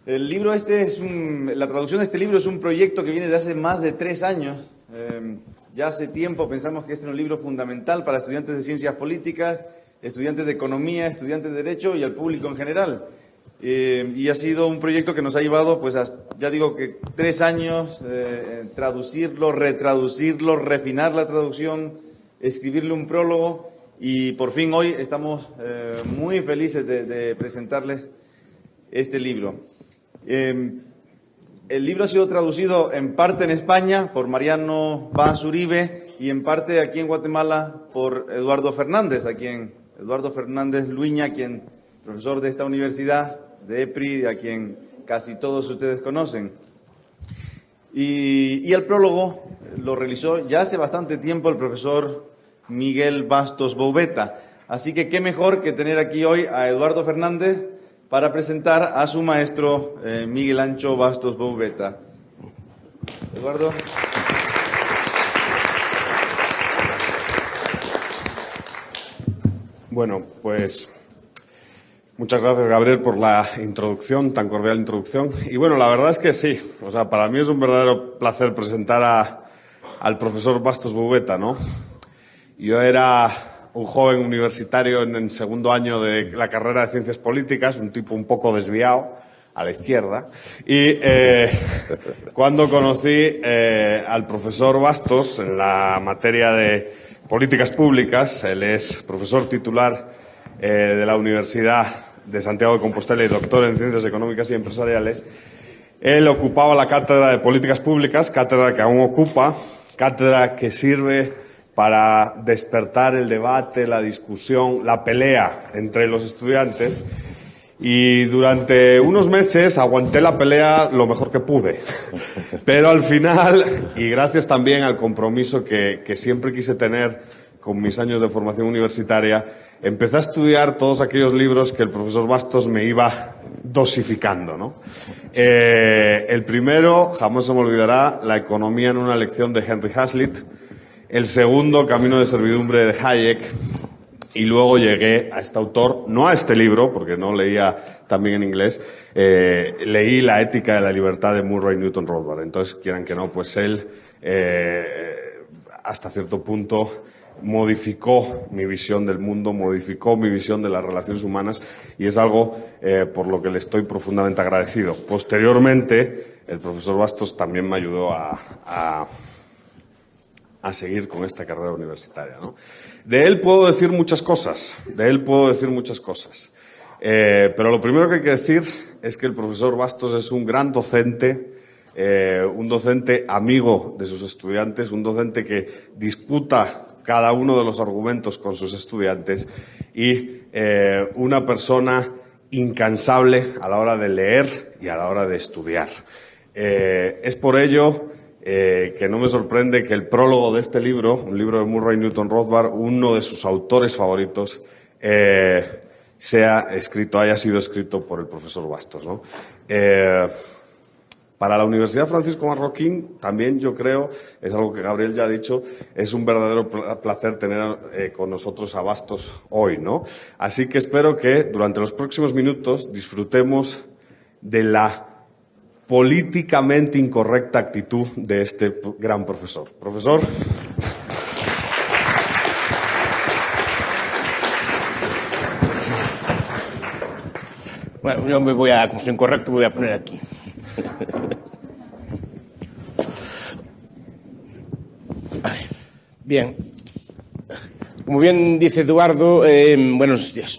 El libro la traducción de este libro es un proyecto que viene de hace más de 3 años. Ya hace tiempo pensamos que este era un libro fundamental para estudiantes de ciencias políticas, estudiantes de economía, estudiantes de derecho y al público en general. Y ha sido un proyecto que nos ha llevado, pues, ya digo que 3 años, traducirlo, retraducirlo, refinar la traducción, escribirle un prólogo y por fin hoy estamos muy felices de presentarles este libro. El libro ha sido traducido en parte en España por Mariano Vaz Uribe y en parte aquí en Guatemala por Eduardo Fernández Luña, profesor de esta universidad, de EPRI, a quien casi todos ustedes conocen. Y el prólogo lo realizó ya hace bastante tiempo el profesor Miguel Bastos Boubeta. Así que qué mejor que tener aquí hoy a Eduardo Fernández para presentar a su maestro Miguel Ancho Bastos Boubeta. Eduardo. Bueno, pues muchas gracias, Gabriel, por la introducción, tan cordial introducción. Y bueno, la verdad es que sí, para mí es un verdadero placer presentar al profesor Bastos Boubeta, ¿no? Yo era un joven universitario en el segundo año de la carrera de Ciencias Políticas, un tipo un poco desviado a la izquierda, y cuando conocí al profesor Bastos en la materia de Políticas Públicas, él es profesor titular de la Universidad de Santiago de Compostela y doctor en Ciencias Económicas y Empresariales. Él ocupaba la cátedra de Políticas Públicas, cátedra que aún ocupa, cátedra que sirve para despertar el debate, la discusión, la pelea entre los estudiantes. Y durante unos meses aguanté la pelea lo mejor que pude. Pero al final, y gracias también al compromiso que siempre quise tener con mis años de formación universitaria, empecé a estudiar todos aquellos libros que el profesor Bastos me iba dosificando, ¿no? El primero, jamás se me olvidará, La economía en una lección, de Henry Hazlitt. El segundo, Camino de servidumbre, de Hayek. Y luego llegué a este autor, no a este libro, porque no leía también en inglés, leí La ética de la libertad, de Murray Newton Rothbard. Entonces, quieran que no, pues él, hasta cierto punto, modificó mi visión del mundo, modificó mi visión de las relaciones humanas, y es algo por lo que le estoy profundamente agradecido. Posteriormente, el profesor Bastos también me ayudó a seguir con esta carrera universitaria, ¿no? De él puedo decir muchas cosas, pero lo primero que hay que decir es que el profesor Bastos es un gran docente, un docente amigo de sus estudiantes, un docente que disputa cada uno de los argumentos con sus estudiantes y una persona incansable a la hora de leer y a la hora de estudiar. Es por ello que no me sorprende que el prólogo de este libro, un libro de Murray Newton Rothbard, uno de sus autores favoritos, haya sido escrito por el profesor Bastos, ¿no? Para la Universidad Francisco Marroquín, también yo creo, es algo que Gabriel ya ha dicho, es un verdadero placer tener con nosotros a Bastos hoy, ¿no? Así que espero que durante los próximos minutos disfrutemos de la políticamente incorrecta actitud de este gran profesor. Profesor. Bueno, yo como soy incorrecto, me voy a poner aquí. Bien. Como bien dice Eduardo, buenos días.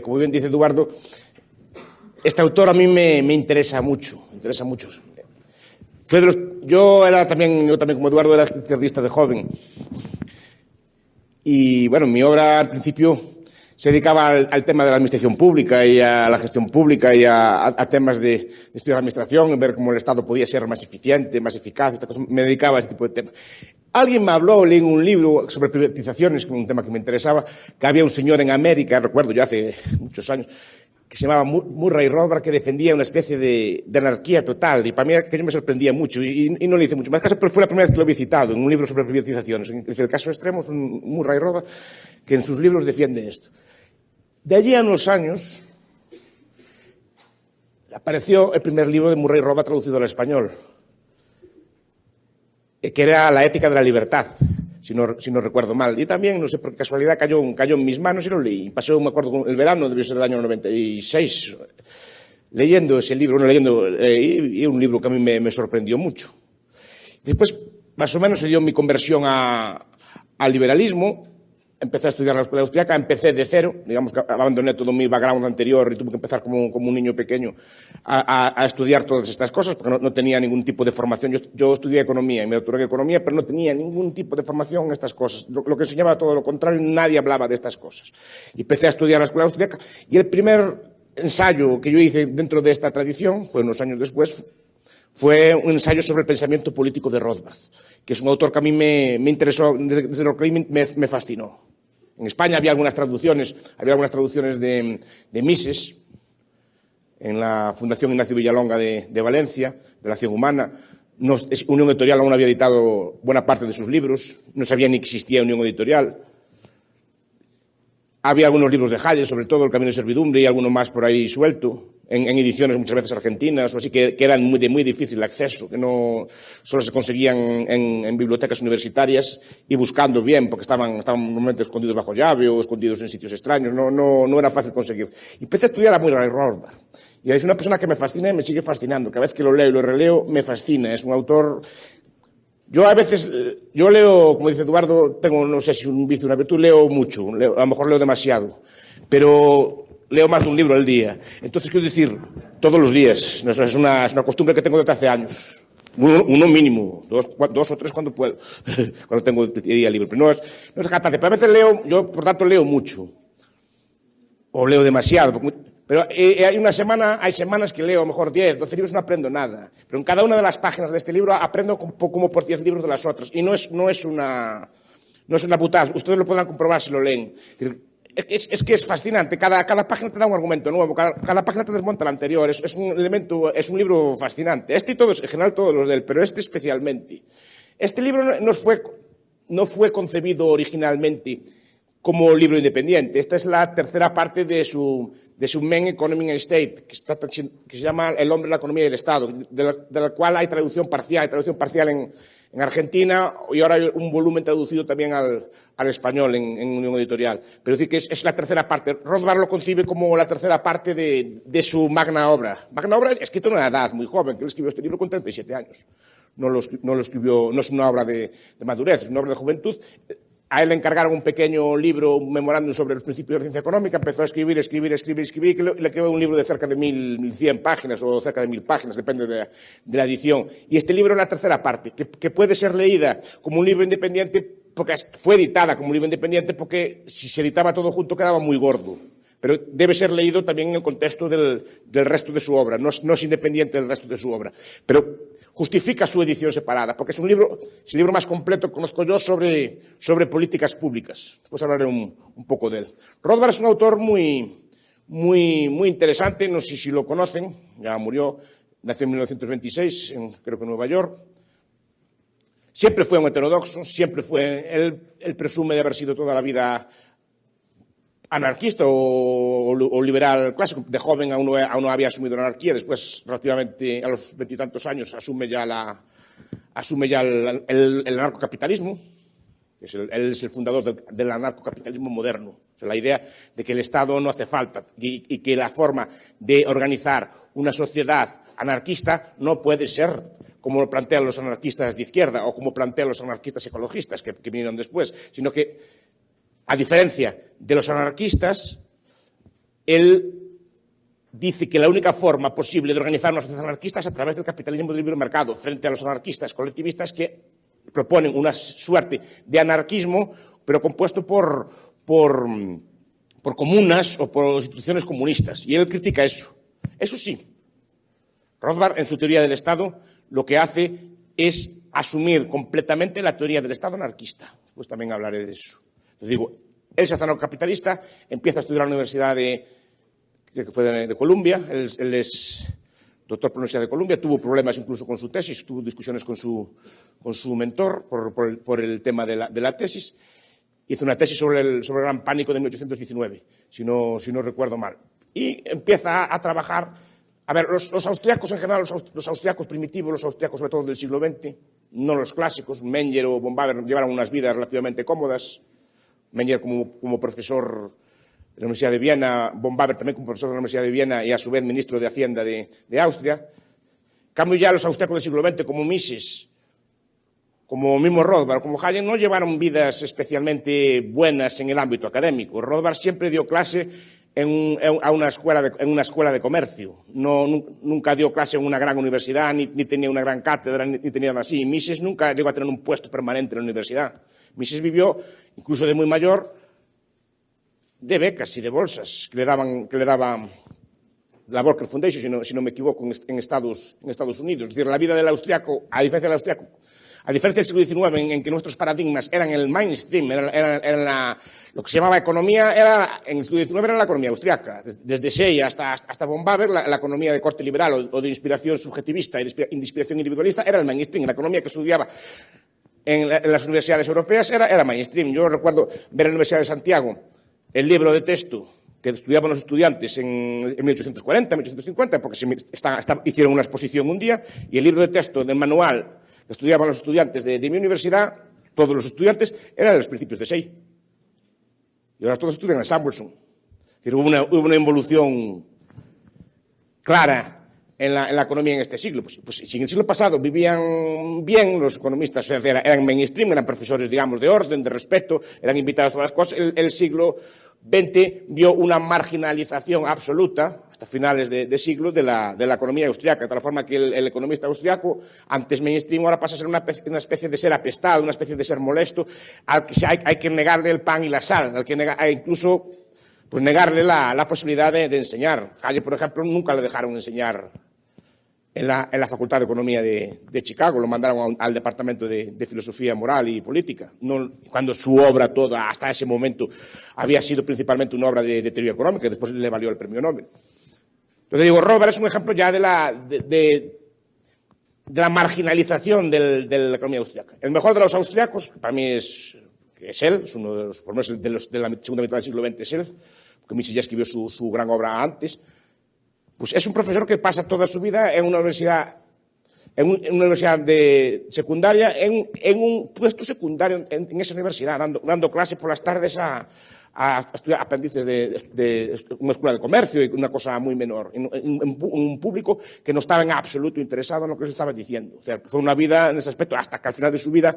Como bien dice Eduardo, este autor a mí me interesa mucho, Yo también como Eduardo era izquierdista de joven. Y bueno, mi obra al principio se dedicaba al tema de la administración pública y a la gestión pública y a temas de estudio de administración, ver cómo el Estado podía ser más eficiente, más eficaz, me dedicaba a este tipo de temas. Alguien me habló, leí un libro sobre privatizaciones, un tema que me interesaba, que había un señor en América, recuerdo yo hace muchos años, que se llamaba Murray Rothbard, que defendía una especie de anarquía total, y para mí aquello me sorprendía mucho, y no le hice mucho más caso, pero fue la primera vez que lo había citado, en un libro sobre privatizaciones. En el caso extremo es un Murray Rothbard que en sus libros defiende esto. De allí a unos años apareció el primer libro de Murray Rothbard traducido al español, que era La ética de la libertad, si no recuerdo mal. Y también, no sé por qué casualidad, cayó en mis manos y lo leí. Pasé, me acuerdo, el verano, debió ser el año 96, leyendo ese libro, y un libro que a mí me sorprendió mucho. Después, más o menos, se dio mi conversión al liberalismo. Empecé a estudiar en la escuela austríaca, empecé de cero, digamos que abandoné todo mi background anterior y tuve que empezar como un niño pequeño a estudiar todas estas cosas, porque no tenía ningún tipo de formación. Yo estudié economía y me doctoré en economía, pero no tenía ningún tipo de formación en estas cosas. Lo que enseñaba todo lo contrario, nadie hablaba de estas cosas. Y empecé a estudiar en la escuela austríaca y el primer ensayo que yo hice dentro de esta tradición, fue unos años después, fue un ensayo sobre el pensamiento político de Rothbard, que es un autor que a mí me interesó, desde lo que me fascinó. En España había algunas traducciones de Mises, en la Fundación Ignacio Villalonga de Valencia, de la Acción Humana. Unión Editorial aún había editado buena parte de sus libros, no sabía ni que existía Unión Editorial. Había algunos libros de Hayek, sobre todo El Camino de Servidumbre, y alguno más por ahí suelto, en ediciones muchas veces argentinas o así, que eran de muy difícil acceso, que no solo se conseguían en bibliotecas universitarias y buscando bien, porque estaban normalmente escondidos bajo llave o escondidos en sitios extraños, no era fácil conseguir. Y empecé a estudiar a Murray Rothbard. Y es una persona que me fascina y me sigue fascinando. Cada vez que lo leo y lo releo, me fascina. Es un autor... Yo a veces, leo, como dice Eduardo, tengo, no sé si un vicio o una virtud, leo mucho, a lo mejor leo demasiado, pero leo más de un libro al día. Entonces, quiero decir, todos los días, es una costumbre que tengo desde hace años. Uno mínimo, dos o tres cuando puedo, cuando tengo el día libre. Pero no es jactancia, pero a veces yo por tanto leo mucho, o leo demasiado, pero hay semanas que leo a lo mejor 10, 12 libros y no aprendo nada. Pero en cada una de las páginas de este libro aprendo como por 10 libros de las otras. Y no es una putada. Ustedes lo podrán comprobar si lo leen. Es que es fascinante. Cada página te da un argumento nuevo. Cada página te desmonta la anterior. Es un libro fascinante. Este y todos, en general todos los de él, pero este especialmente. Este libro no fue concebido originalmente como libro independiente. Esta es la tercera parte de su Main Economy and State, que se llama El hombre, la economía y el Estado, de la cual hay traducción parcial. Hay traducción parcial en Argentina y ahora hay un volumen traducido también al español en Unión Editorial. Pero es decir que es la tercera parte. Rothbard lo concibe como la tercera parte de su magna obra. Magna obra escrito en una edad muy joven, que él escribió este libro con 37 años. No lo escribió, no es una obra de madurez, es una obra de juventud. A él le encargaron un pequeño libro, un memorándum sobre los principios de la ciencia económica, empezó a escribir, y le quedó un libro de cerca de 1.100 páginas o cerca de 1.000 páginas, depende de la edición. Y este libro es la tercera parte, que puede ser leída como un libro independiente, porque fue editada como un libro independiente, porque si se editaba todo junto quedaba muy gordo. Pero debe ser leído también en el contexto del resto de su obra, no es independiente del resto de su obra. Pero justifica su edición separada, porque es el libro más completo que conozco yo sobre políticas públicas. Después hablaré un poco de él. Rothbard es un autor muy interesante, no sé si lo conocen, ya murió, nació en 1926, creo que en Nueva York. Siempre fue un heterodoxo, él presume de haber sido toda la vida anarquista o liberal clásico. De joven aún no había asumido la anarquía, después relativamente a los 20 y tantos años asume ya el anarcocapitalismo. Él es el fundador del anarcocapitalismo moderno. O sea, la idea de que el Estado no hace falta y que la forma de organizar una sociedad anarquista no puede ser como lo plantean los anarquistas de izquierda o como plantean los anarquistas ecologistas que vinieron después, sino que, a diferencia de los anarquistas, él dice que la única forma posible de organizar una sociedad anarquista es a través del capitalismo de libre mercado, frente a los anarquistas colectivistas que proponen una suerte de anarquismo, pero compuesto por comunas o por instituciones comunistas. Y él critica eso. Eso sí, Rothbard, en su teoría del Estado, lo que hace es asumir completamente la teoría del Estado anarquista. Pues también hablaré de eso. Les digo, él se hace anarcocapitalista, empieza a estudiar en la Universidad de Columbia, él es doctor por la Universidad de Columbia, tuvo problemas incluso con su tesis, tuvo discusiones con su mentor por el tema de la tesis. Hizo una tesis sobre el gran pánico de 1819, si no recuerdo mal. Y empieza a trabajar A ver, los austriacos en general, los austriacos primitivos, los austriacos sobre todo del siglo XX, no los clásicos, Menger o von Baber llevaron unas vidas relativamente cómodas. Menger como profesor de la Universidad de Viena, von Baber también como profesor de la Universidad de Viena y a su vez ministro de Hacienda de Austria. En cambio ya los austriacos del siglo XX como Mises, como mismo Rothbard, como Hayek, no llevaron vidas especialmente buenas en el ámbito académico. Rothbard siempre dio clase en una escuela de comercio. Nunca dio clase en una gran universidad, ni tenía una gran cátedra, ni tenía nada así. Mises nunca llegó a tener un puesto permanente en la universidad. Mises vivió, incluso de muy mayor, de becas y de bolsas que le daba la Volcker Foundation, si no me equivoco, en Estados Unidos. Es decir, la vida del austriaco, a diferencia del siglo XIX, en que nuestros paradigmas eran el mainstream, lo que se llamaba economía, en el siglo XIX era la economía austriaca. Desde Say hasta von Baber, la economía de corte liberal o de inspiración subjetivista y de inspiración individualista era el mainstream. La economía que estudiaba en las universidades europeas era mainstream. Yo recuerdo ver en la Universidad de Santiago el libro de texto que estudiaban los estudiantes en 1840, 1850, porque hicieron una exposición un día, y el libro de texto del manual que estudiaban los estudiantes de mi universidad, todos los estudiantes, eran los principios de Say. Y ahora todos estudian en Samuelson. Es decir, hubo una involución clara en la economía en este siglo. Pues si en el siglo pasado vivían bien los economistas, o sea, eran mainstream, eran profesores, digamos, de orden, de respeto, eran invitados a todas las cosas, el siglo XX vio una marginalización absoluta, hasta finales de siglo, de la economía austriaca, de tal forma que el economista austriaco, antes mainstream, ahora pasa a ser una especie de ser apestado, una especie de ser molesto, al que hay que negarle el pan y la sal, al que incluso pues, negarle la posibilidad de enseñar. Hayek, por ejemplo, nunca le dejaron enseñar en la Facultad de Economía de Chicago, lo mandaron al Departamento de Filosofía Moral y Política, cuando su obra toda, hasta ese momento, había sido principalmente una obra de teoría económica, que después le valió el premio Nobel. Entonces digo, Rothbard es un ejemplo ya de la marginalización de la economía austriaca. El mejor de los austriacos, que para mí es él, es uno de los, por lo menos de la segunda mitad del siglo XX es él, porque Mises ya escribió su gran obra antes. Pues es un profesor que pasa toda su vida en una universidad de secundaria, en un puesto secundario en esa universidad, dando clases por las tardes a aprendices de una escuela de comercio y una cosa muy menor, en un público que no estaba en absoluto interesado en lo que él estaba diciendo. O sea, fue una vida en ese aspecto, hasta que al final de su vida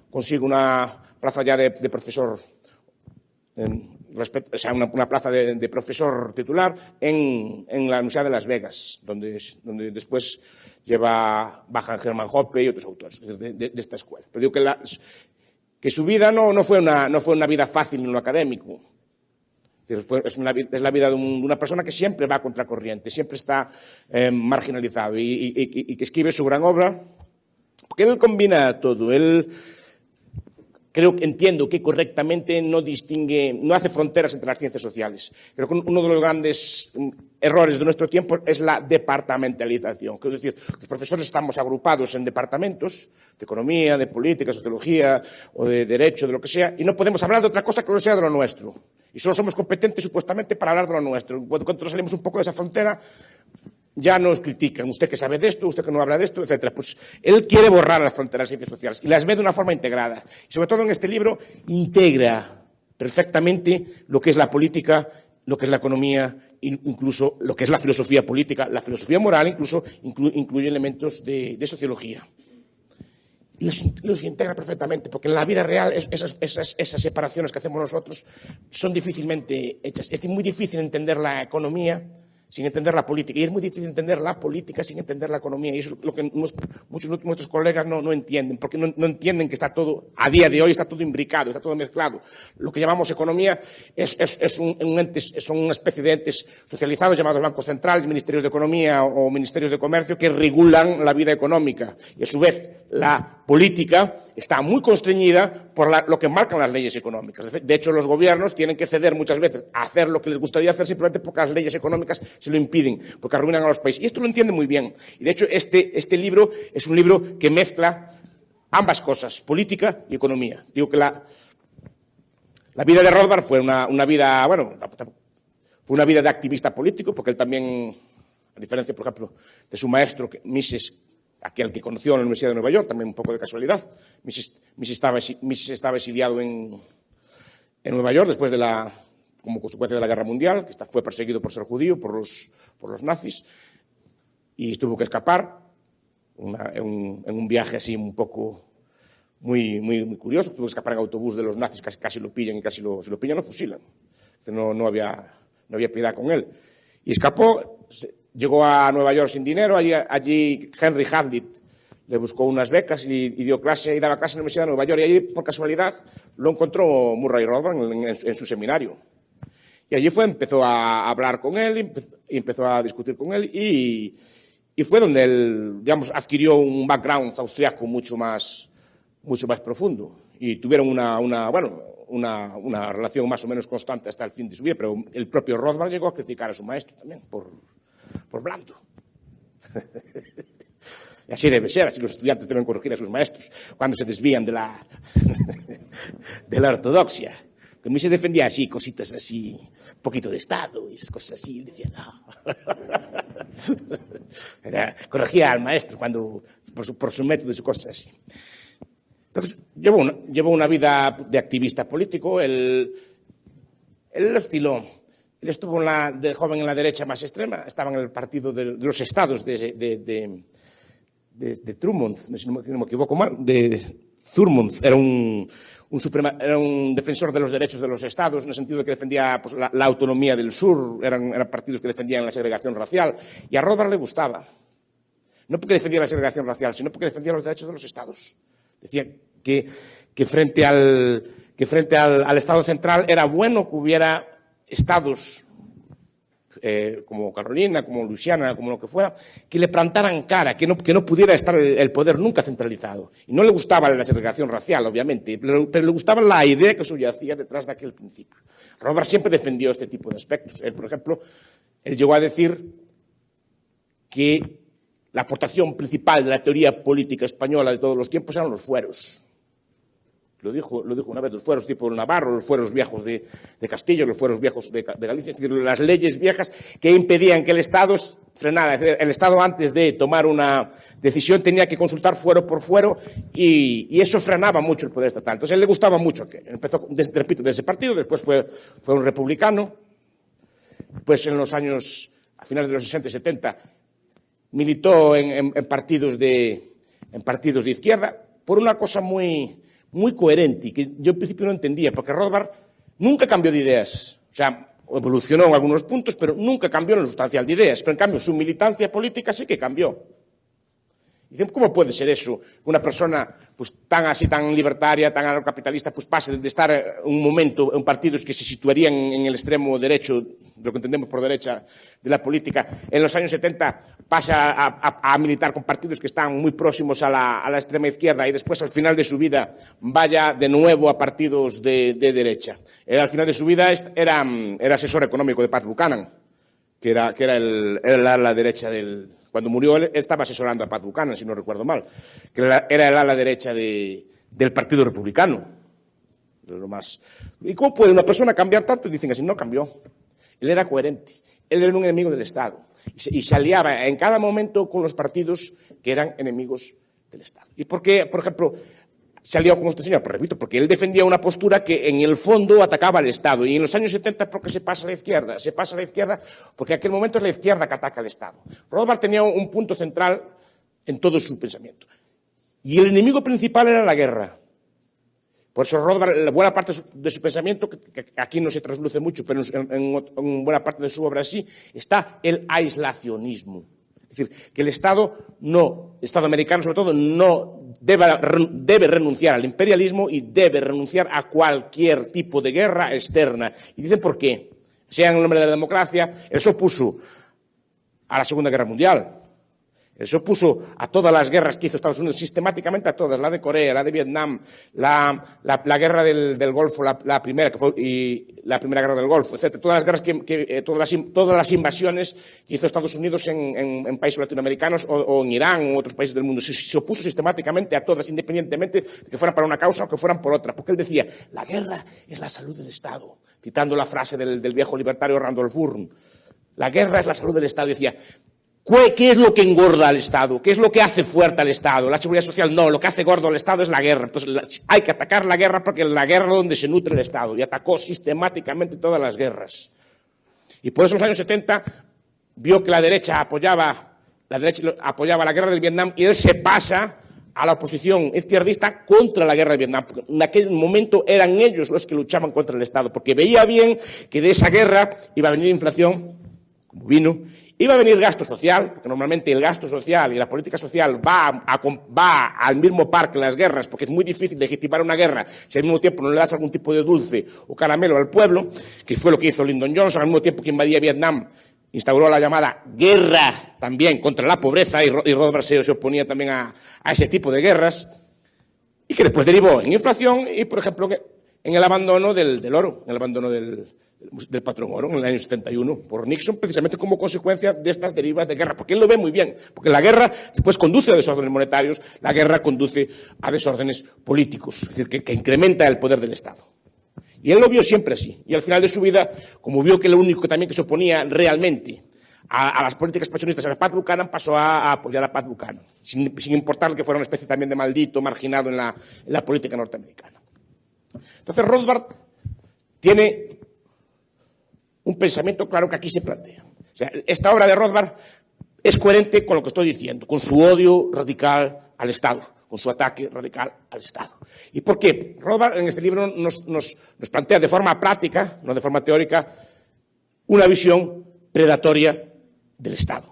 consigue una plaza ya de profesor, o sea, una plaza de profesor titular en la Universidad de Las Vegas, donde después bajan Hermann Hoppe y otros autores de esta escuela. Pero digo que su vida no fue una vida fácil en lo académico. Es la vida de una persona que siempre va a contracorriente, siempre está marginalizado y que escribe su gran obra, porque él combina todo. Entiendo que correctamente no hace fronteras entre las ciencias sociales. Creo que uno de los grandes errores de nuestro tiempo es la departamentalización. Quiero decir, los profesores estamos agrupados en departamentos de economía, de política, sociología o de derecho, de lo que sea, y no podemos hablar de otra cosa que no sea de lo nuestro. Y solo somos competentes supuestamente para hablar de lo nuestro. Cuando salimos un poco de esa frontera, ya nos critican, usted que sabe de esto, usted que no habla de esto, etc. Pues él quiere borrar las fronteras de ciencias sociales y las ve de una forma integrada. Y sobre todo en este libro integra perfectamente lo que es la política, lo que es la economía, incluso lo que es la filosofía política, la filosofía moral, incluso incluye elementos de sociología. Y los integra perfectamente, porque en la vida real esas separaciones que hacemos nosotros son difícilmente hechas. Es muy difícil entender la economía sin entender la política. Y es muy difícil entender la política sin entender la economía. Y eso es lo que muchos de nuestros colegas no entienden, porque no entienden que está todo, a día de hoy, está todo imbricado, está todo mezclado. Lo que llamamos economía son una especie de entes socializados llamados bancos centrales, ministerios de economía o ministerios de comercio que regulan la vida económica. Y a su vez, la política está muy constreñida por lo que marcan las leyes económicas. De hecho, los gobiernos tienen que ceder muchas veces a hacer lo que les gustaría hacer simplemente porque las leyes económicas se lo impiden, porque arruinan a los países. Y esto lo entiende muy bien. Y de hecho, este libro es un libro que mezcla ambas cosas, política y economía. Digo que la vida de Rothbard fue una vida, bueno, fue una vida de activista político, porque él también A diferencia, por ejemplo, de su maestro, Mises, aquel que conoció en la Universidad de Nueva York, también un poco de casualidad. Mises estaba exiliado en Nueva York después como consecuencia de la Guerra Mundial, que fue perseguido por ser judío por los nazis, y tuvo que escapar en un viaje así un poco muy curioso. Tuvo que escapar en autobús de los nazis, casi lo pillan, y si lo pillan lo fusilan. No había piedad con él. Y escapó, llegó a Nueva York sin dinero. Allí Henry Hazlitt le buscó unas becas y dio clase, y daba clase en la Universidad de Nueva York. Y allí, por casualidad, lo encontró Murray Rothbard en su seminario. Y allí empezó a hablar con él, y empezó a discutir con él, y fue donde él, digamos, adquirió un background austriaco mucho más profundo. Y tuvieron una relación más o menos constante hasta el fin de su vida, pero el propio Rothbard llegó a criticar a su maestro también, por blando. Y así debe ser, así los estudiantes deben corregir a sus maestros cuando se desvían de la ortodoxia. Que a mí se defendía así, cositas así, un poquito de Estado y esas cosas así, y decía, no. Corregía al maestro por su método y sus cosas así. Entonces, llevó una vida de activista político. Él osciló. Él estuvo de joven en la derecha más extrema, estaba en el partido de los estados de Thurmond, si no me equivoco mal, de Thurmond. Era un defensor de los derechos de los estados, en el sentido de que defendía pues, la autonomía del sur. Eran partidos que defendían la segregación racial. Y a Rothbard le gustaba. No porque defendía la segregación racial, sino porque defendía los derechos de los estados. Decía que frente al Estado central era bueno que hubiera estados como Carolina, como Luisiana, como lo que fuera, que le plantaran cara, que no pudiera estar el poder nunca centralizado. Y no le gustaba la segregación racial, obviamente, pero le gustaba la idea que subyacía detrás de aquel principio. Rothbard siempre defendió este tipo de aspectos. Él, por ejemplo, llegó a decir que la aportación principal de la teoría política española de todos los tiempos eran los fueros. Lo dijo una vez, los fueros tipo Navarro, los fueros viejos de Castilla, los fueros viejos de Galicia, es decir, las leyes viejas que impedían que el Estado frenara. El Estado, antes de tomar una decisión, tenía que consultar fuero por fuero, y eso frenaba mucho el poder estatal. Entonces, a él le gustaba mucho. Empezó, repito, de ese partido, después fue un republicano. Pues en los años, a finales de los 60 y 70, militó en partidos de izquierda por una cosa muy coherente, y que yo en principio no entendía, porque Rothbard nunca cambió de ideas. O sea, evolucionó en algunos puntos, pero nunca cambió en lo sustancial de ideas. Pero en cambio, su militancia política sí que cambió. Dicen, ¿cómo puede ser eso? Que una persona pues tan libertaria, tan anarcocapitalista, pues pase de estar un momento en partidos que se situarían en el extremo derecho, lo que entendemos por derecha de la política, en los años 70 pasa a militar con partidos que están muy próximos a la extrema izquierda, y después al final de su vida vaya de nuevo a partidos de derecha. Al final de su vida era asesor económico de Pat Buchanan, que era el ala derecha del... Cuando murió, él estaba asesorando a Pat Buchanan, si no recuerdo mal, que era el ala derecha del Partido Republicano. ¿Y cómo puede una persona cambiar tanto? Y dicen así, no cambió. Él era coherente. Él era un enemigo del Estado. Y se aliaba en cada momento con los partidos que eran enemigos del Estado. ¿Y por qué, por ejemplo, se alió con este señor? Pues repito, porque él defendía una postura que en el fondo atacaba al Estado. Y en los años 70, ¿por qué se pasa a la izquierda? Se pasa a la izquierda porque en aquel momento es la izquierda que ataca al Estado. Rothbard tenía un punto central en todo su pensamiento. Y el enemigo principal era la guerra. Por eso Rothbard, en buena parte de su pensamiento, que aquí no se trasluce mucho, pero en buena parte de su obra sí, está el aislacionismo. Es decir, que el Estado americano sobre todo, no debe renunciar al imperialismo y debe renunciar a cualquier tipo de guerra externa. Y dicen por qué. Sea en el nombre de la democracia, él se opuso a la Segunda Guerra Mundial. Él se opuso a todas las guerras que hizo Estados Unidos, sistemáticamente a todas, la de Corea, la de Vietnam, la guerra del Golfo, la primera, que fue, y la primera guerra del Golfo, etc. Todas las guerras todas las invasiones que hizo Estados Unidos en países latinoamericanos o en Irán o otros países del mundo. Se opuso sistemáticamente a todas, independientemente de que fueran para una causa o que fueran por otra. Porque él decía, la guerra es la salud del Estado, citando la frase del viejo libertario Randolph Bourne. La guerra es la salud del Estado. Decía, ¿Qué es lo que engorda al Estado? ¿Qué es lo que hace fuerte al Estado? La seguridad social no, lo que hace gordo al Estado es la guerra. Entonces hay que atacar la guerra porque la guerra es donde se nutre el Estado, y atacó sistemáticamente todas las guerras. Y por eso en los años 70 vio que la derecha apoyaba la guerra del Vietnam, y él se pasa a la oposición izquierdista contra la guerra de Vietnam. En aquel momento eran ellos los que luchaban contra el Estado, porque veía bien que de esa guerra iba a venir inflación, como vino, iba a venir gasto social, porque normalmente el gasto social y la política social va al mismo par que las guerras, porque es muy difícil legitimar una guerra si al mismo tiempo no le das algún tipo de dulce o caramelo al pueblo, que fue lo que hizo Lyndon Johnson, al mismo tiempo que invadía Vietnam. Instauró la llamada guerra también contra la pobreza, y Rothbard se oponía también a ese tipo de guerras, y que después derivó en inflación y, por ejemplo, en el abandono del oro, en el abandono del patrón oro en el año 71 por Nixon, precisamente como consecuencia de estas derivas de guerra, porque él lo ve muy bien, porque la guerra después conduce a desórdenes monetarios, la guerra conduce a desórdenes políticos, es decir, que incrementa el poder del Estado. Y él lo vio siempre así. Y al final de su vida, como vio que lo único también que se oponía realmente a las políticas expansionistas era Pat Buchanan, pasó a apoyar a Pat Buchanan, sin importar que fuera una especie también de maldito, marginado en la política norteamericana. Entonces Rothbard tiene un pensamiento claro que aquí se plantea. O sea, esta obra de Rothbard es coherente con lo que estoy diciendo, con su odio radical al Estado, con su ataque radical al Estado. ¿Y por qué? Rothbard en este libro nos plantea de forma práctica, no de forma teórica, una visión predatoria del Estado.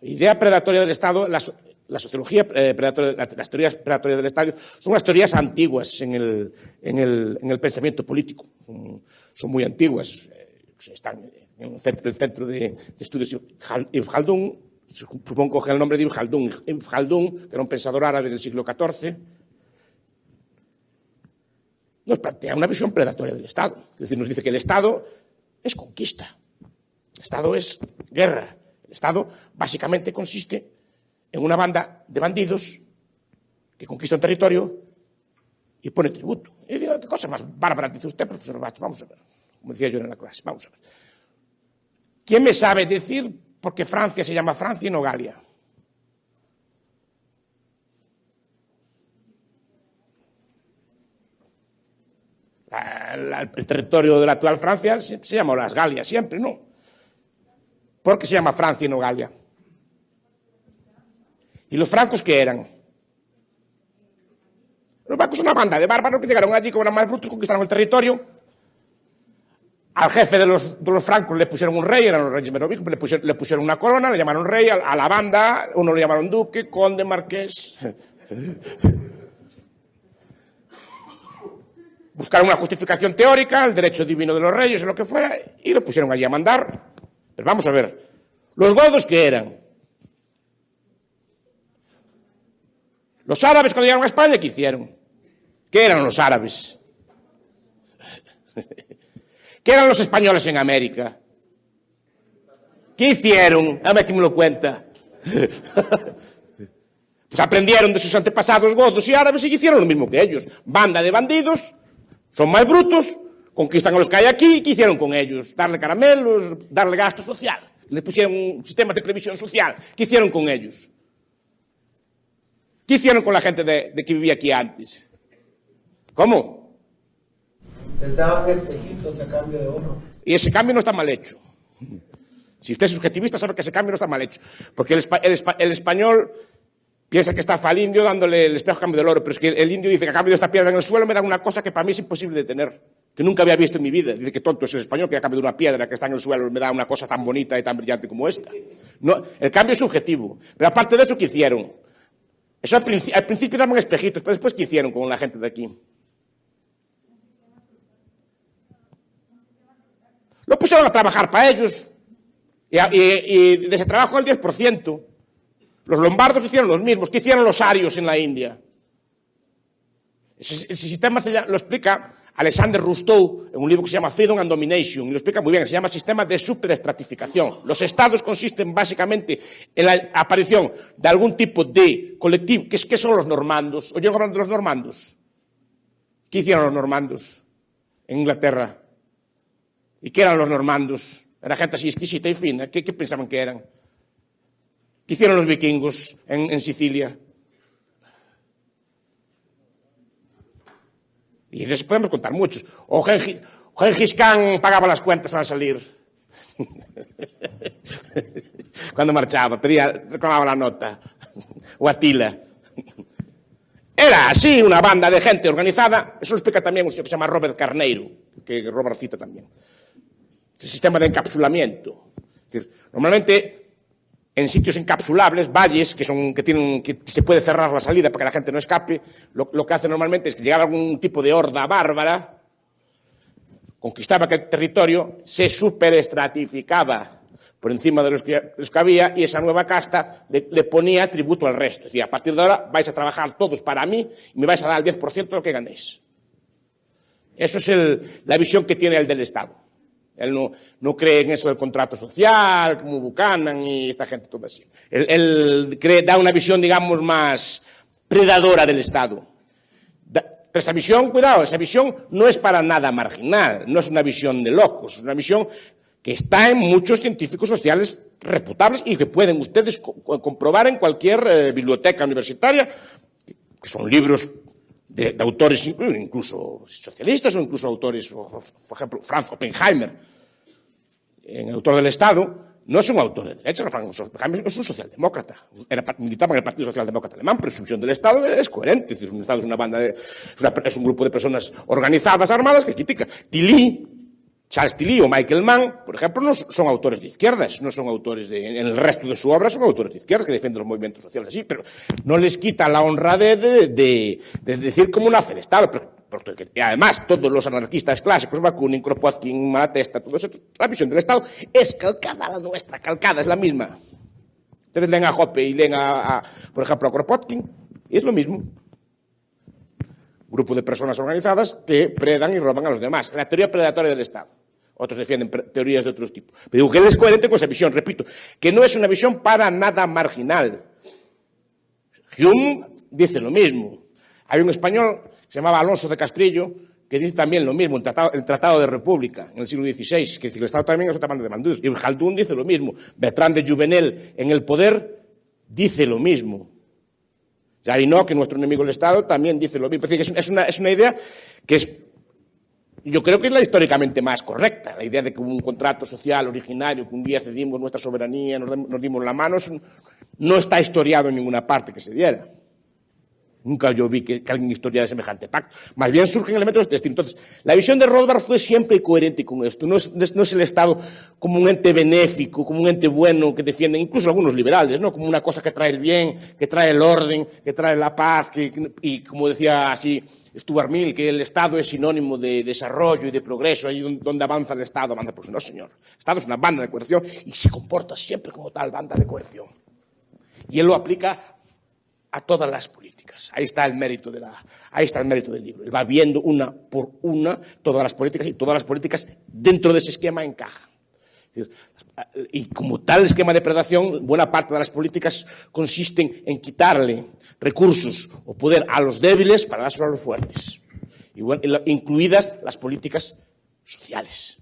La idea predatoria del Estado, la sociología predatoria, las teorías predatorias del Estado, son unas teorías antiguas en el pensamiento político. Son muy antiguas. Están en el centro de estudios Ibn Khaldun, supongo que coge el nombre de Ibn Khaldun, que era un pensador árabe del siglo XIV, nos plantea una visión predatoria del Estado. Es decir, nos dice que el Estado es conquista, el Estado es guerra, el Estado básicamente consiste en una banda de bandidos que conquista un territorio y pone tributo. Y digo, ¿qué cosa más bárbara dice usted, profesor Bach? Vamos a ver. Como decía yo en la clase, vamos a ver. ¿Quién me sabe decir por qué Francia se llama Francia y no Galia? El territorio de la actual Francia se llama las Galias siempre, ¿no? ¿Por qué se llama Francia y no Galia? ¿Y los francos qué eran? Los francos son una banda de bárbaros que llegaron allí, como eran más brutos, conquistaron el territorio. Al jefe de los francos le pusieron un rey, eran los reyes merovingios, le pusieron una corona, le llamaron rey, a la banda, uno le llamaron duque, conde, marqués. Buscaron una justificación teórica, el derecho divino de los reyes o lo que fuera, y lo pusieron allí a mandar. Pero vamos a ver, ¿los godos qué eran? Los árabes cuando llegaron a España, ¿qué hicieron? ¿Qué eran los árabes? ¿Qué eran los españoles en América? ¿Qué hicieron? A ver quién me lo cuenta. Pues aprendieron de sus antepasados godos y árabes y hicieron lo mismo que ellos. Banda de bandidos, son más brutos, conquistan a los que hay aquí. ¿Qué hicieron con ellos? Darle caramelos, darle gasto social. Les pusieron sistemas de previsión social. ¿Qué hicieron con ellos? ¿Qué hicieron con la gente de que vivía aquí antes? ¿Cómo? Les daban espejitos a cambio de oro. Y ese cambio no está mal hecho. Si usted es subjetivista, sabe que ese cambio no está mal hecho. Porque el español piensa que estafa al indio dándole el espejo a cambio del oro, pero es que el indio dice que a cambio de esta piedra en el suelo me dan una cosa que para mí es imposible de tener, que nunca había visto en mi vida. Dice que tonto es el español que a cambio de una piedra que está en el suelo me da una cosa tan bonita y tan brillante como esta. No, el cambio es subjetivo. Pero aparte de eso, ¿qué hicieron? Eso al principio daban espejitos, pero después ¿qué hicieron con la gente de aquí? Lo pusieron a trabajar para ellos. Y de ese trabajo el 10%. Los lombardos hicieron los mismos. ¿Qué hicieron los arios en la India? Ese sistema lo explica Alexander Rustow en un libro que se llama Freedom and Domination. Y lo explica muy bien. Se llama sistema de superestratificación. Los estados consisten básicamente en la aparición de algún tipo de colectivo. ¿Qué son los normandos? ¿Oyeron hablar de los normandos? ¿Qué hicieron los normandos en Inglaterra? ¿Y qué eran los normandos? Era gente así exquisita y fina. ¿Qué pensaban que eran? ¿Qué hicieron los vikingos en Sicilia? Y de eso podemos contar muchos. O Gengis Khan pagaba las cuentas al salir. Cuando marchaba, reclamaba la nota. O Atila. Era así una banda de gente organizada. Eso lo explica también un señor que se llama Robert Carneiro, que Robert cita también. El sistema de encapsulamiento. Es decir, normalmente en sitios encapsulables, valles que se puede cerrar la salida para que la gente no escape, lo que hace normalmente es que llegaba algún tipo de horda bárbara, conquistaba aquel territorio, se superestratificaba por encima de los que había, y esa nueva casta le ponía tributo al resto. Decía, a partir de ahora vais a trabajar todos para mí y me vais a dar el 10% de lo que ganéis. Eso es la visión que tiene el del Estado. Él no cree en eso del contrato social, como Buchanan y esta gente toda así. Él da una visión, digamos, más predadora del Estado. Pero esa visión, cuidado, esa visión no es para nada marginal, no es una visión de locos, es una visión que está en muchos científicos sociales reputables y que pueden ustedes comprobar en cualquier biblioteca universitaria, que son libros de autores incluso socialistas o incluso autores, por ejemplo, Franz Oppenheimer, en El autor del Estado, no es un autor de derecha, Franz Oppenheimer es un socialdemócrata, militaba en el Partido Socialdemócrata Alemán, pero su visión del Estado es coherente, es decir, un Estado es una banda es un grupo de personas organizadas, armadas, que critica. Charles Tilly o Michael Mann, por ejemplo, no son autores de izquierdas, no son autores en el resto de su obra son autores de izquierdas que defienden los movimientos sociales así, pero no les quita la honradez de decir cómo nace el Estado. Y además, todos los anarquistas clásicos, Bakunin, Kropotkin, Malatesta, todo eso, la visión del Estado es calcada a la nuestra, calcada, es la misma. Ustedes leen a Hoppe y leen, por ejemplo, a Kropotkin, y es lo mismo. Grupo de personas organizadas que predan y roban a los demás. La teoría predatoria del Estado. Otros defienden teorías de otros tipos. Pero digo que él es coherente con esa visión, repito, que no es una visión para nada marginal. Hume dice lo mismo. Hay un español que se llamaba Alonso de Castrillo que dice también lo mismo, el Tratado de República, en el siglo XVI, que dice que el Estado también es otra banda de bandidos. Y Khaldun dice lo mismo. Bertrand de Juvenel, en El poder, dice lo mismo. Jadot, que nuestro enemigo el Estado, también dice lo mismo. Es decir, es una idea que yo creo que es la históricamente más correcta. La idea de que un contrato social originario, que un día cedimos nuestra soberanía, nos dimos la mano, no está historiado en ninguna parte que se diera. Nunca yo vi que alguien historiara semejante pacto. Más bien surgen elementos de este. Entonces, la visión de Rothbard fue siempre coherente con esto. No es el Estado como un ente benéfico, como un ente bueno que defienden incluso algunos liberales, ¿no? Como una cosa que trae el bien, que trae el orden, que trae la paz, y como decía así Stuart Mill, que el Estado es sinónimo de desarrollo y de progreso. Ahí donde avanza el Estado, avanza. Pues no, señor. El Estado es una banda de coerción y se comporta siempre como tal banda de coerción. Y él lo aplica a todas las políticas. Ahí está el mérito del libro. Él va viendo una por una todas las políticas, y todas las políticas dentro de ese esquema encajan. Y como tal esquema de predación, buena parte de las políticas consisten en quitarle recursos o poder a los débiles para dárselo a los fuertes, incluidas las políticas sociales.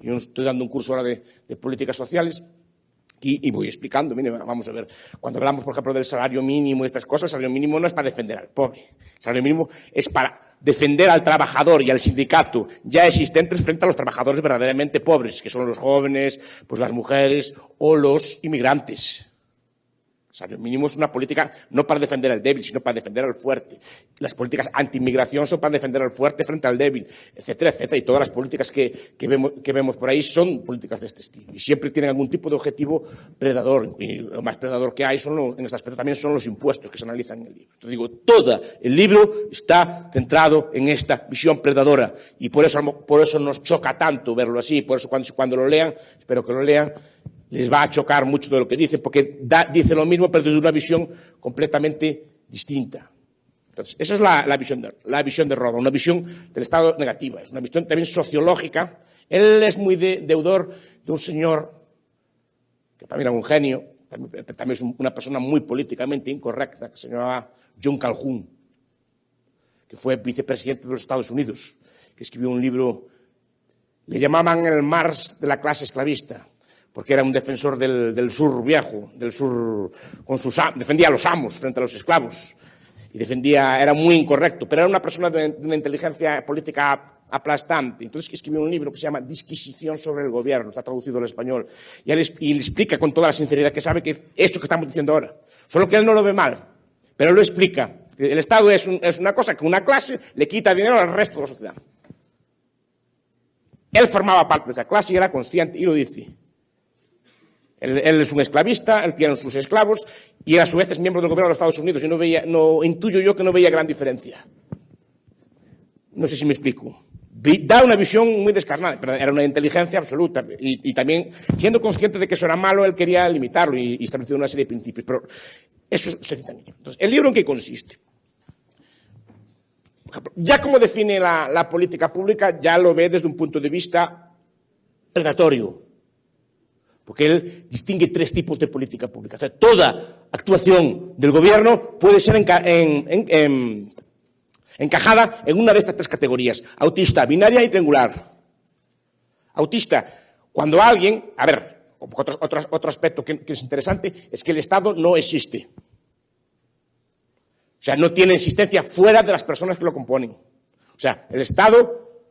Yo estoy dando un curso ahora de políticas sociales y voy explicando. Mire, vamos a ver, cuando hablamos, por ejemplo, del salario mínimo y estas cosas, el salario mínimo no es para defender al pobre, el salario mínimo es para defender al trabajador y al sindicato ya existentes frente a los trabajadores verdaderamente pobres, que son los jóvenes, pues las mujeres o los inmigrantes. El salario mínimo es una política no para defender al débil, sino para defender al fuerte. Las políticas anti-inmigración son para defender al fuerte frente al débil, etcétera, etcétera. Y todas las políticas que vemos por ahí son políticas de este estilo. Y siempre tienen algún tipo de objetivo predador. Y lo más predador que hay en este aspecto también son los impuestos que se analizan en el libro. Entonces digo, todo el libro está centrado en esta visión predadora. Y por eso nos choca tanto verlo así. Por eso cuando lo lean, espero que lo lean, les va a chocar mucho de lo que dicen, porque dice lo mismo, pero desde una visión completamente distinta. Entonces, esa es la visión de Rothbard, una visión del Estado negativa, es una visión también sociológica. Él es muy deudor de un señor que para mí era un genio, también es una persona muy políticamente incorrecta, que se llamaba John Calhoun, que fue vicepresidente de los Estados Unidos, que escribió un libro, le llamaban el Marx de la clase esclavista, porque era un defensor del sur viejo, del sur, defendía a los amos frente a los esclavos, y era muy incorrecto, pero era una persona de una inteligencia política aplastante. Entonces escribió un libro que se llama Disquisición sobre el gobierno, está traducido al español, y le explica con toda la sinceridad que sabe que esto que estamos diciendo ahora, solo que él no lo ve mal, pero él lo explica. El Estado es una cosa que una clase le quita dinero al resto de la sociedad. Él formaba parte de esa clase y era consciente, y lo dice. Él es un esclavista, él tiene sus esclavos, y a su vez es miembro del gobierno de los Estados Unidos, y intuyo yo que no veía gran diferencia. No sé si me explico. Da una visión muy descarnada, pero era una inteligencia absoluta, y también, siendo consciente de que eso era malo, él quería limitarlo y establecer una serie de principios, pero eso se cita en el libro. Entonces, ¿el libro en qué consiste? Ya como define la política pública, ya lo ve desde un punto de vista predatorio, porque él distingue tres tipos de política pública. O sea, toda actuación del gobierno puede ser encajada en una de estas tres categorías: autista, binaria y triangular. Autista, cuando alguien, a ver, otro aspecto que es interesante es que el Estado no existe. O sea, no tiene existencia fuera de las personas que lo componen. O sea, el Estado,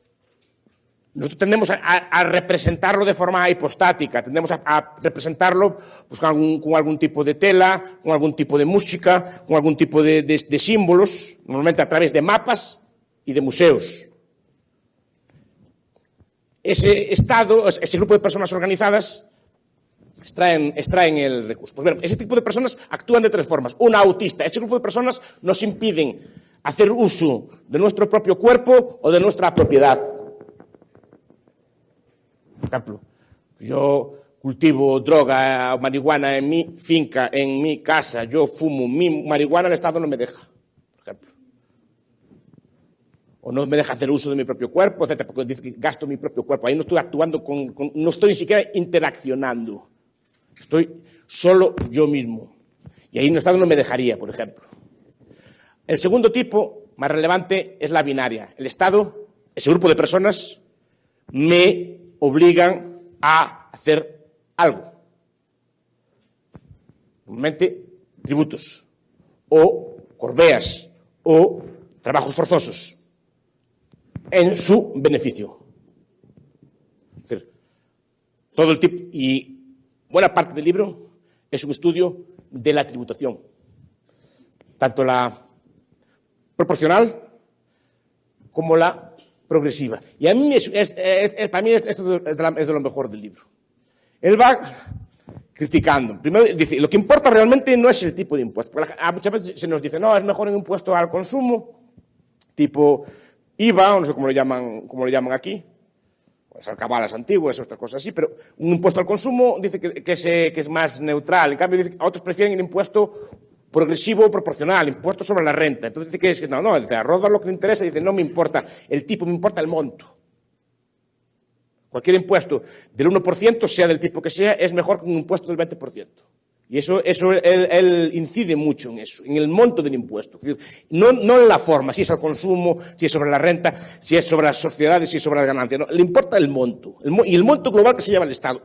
nosotros tendemos a representarlo de forma hipostática, tendemos a representarlo pues, con algún tipo de tela, con algún tipo de música, con algún tipo de símbolos, normalmente a través de mapas y de museos. Ese Estado, ese grupo de personas organizadas, extraen el recurso. Pues bueno, ese tipo de personas actúan de tres formas. Una, autista. Ese grupo de personas nos impiden hacer uso de nuestro propio cuerpo o de nuestra propiedad. Por ejemplo, yo cultivo droga o marihuana en mi finca, en mi casa, yo fumo mi marihuana, el Estado no me deja, por ejemplo. O no me deja hacer uso de mi propio cuerpo, etcétera, porque dice que gasto mi propio cuerpo. Ahí no estoy actuando no estoy ni siquiera interaccionando. Estoy solo yo mismo. Y ahí el Estado no me dejaría, por ejemplo. El segundo tipo, más relevante, es la binaria. El Estado, ese grupo de personas, me obligan a hacer algo. Normalmente, tributos, o corbeas, o trabajos forzosos, en su beneficio. Es decir, todo el tipo... Y buena parte del libro es un estudio de la tributación, tanto la proporcional como la progresiva. Y a mí para mí esto es de lo mejor del libro. Él va criticando. Primero dice, lo que importa realmente no es el tipo de impuesto. Porque muchas veces se nos dice, no, es mejor un impuesto al consumo, tipo IVA, o no sé cómo lo llaman aquí, pues alcabalas antiguas, otras cosas así, pero un impuesto al consumo dice que es más neutral. En cambio, dice, otros prefieren el impuesto progresivo o proporcional, impuesto sobre la renta. Entonces dice que es que no, dice, a Rothbard lo que le interesa, dice, no me importa el tipo, me importa el monto. Cualquier impuesto del 1%, sea del tipo que sea, es mejor que un impuesto del 20%. Y eso él incide mucho en eso, en el monto del impuesto. No en la forma, si es al consumo, si es sobre la renta, si es sobre las sociedades, si es sobre las ganancias. No, le importa el monto. Y el monto global que se lleva el Estado.